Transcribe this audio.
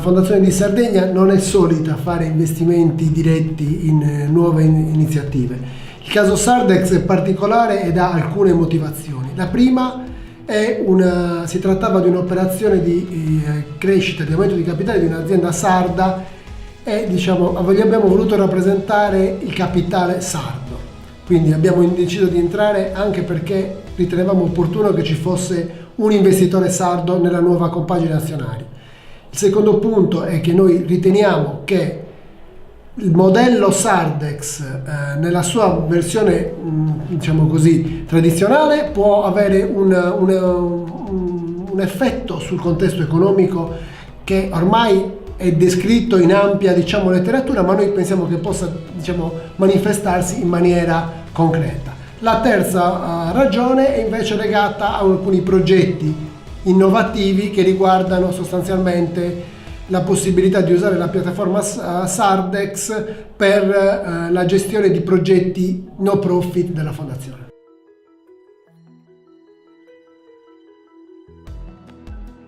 la Fondazione di Sardegna non è solita fare investimenti diretti in nuove iniziative. Il caso Sardex è particolare ed ha alcune motivazioni. La prima si trattava di un'operazione di crescita, di aumento di capitale di un'azienda sarda e abbiamo voluto rappresentare il capitale sardo. Quindi abbiamo deciso di entrare anche perché ritenevamo opportuno che ci fosse un investitore sardo nella nuova compagine azionaria. Il secondo punto è che noi riteniamo che il modello Sardex nella sua versione tradizionale può avere un effetto sul contesto economico che ormai è descritto in ampia letteratura, ma noi pensiamo che possa manifestarsi in maniera concreta. La terza ragione è invece legata a alcuni progetti innovativi che riguardano sostanzialmente la possibilità di usare la piattaforma Sardex per la gestione di progetti no profit della fondazione.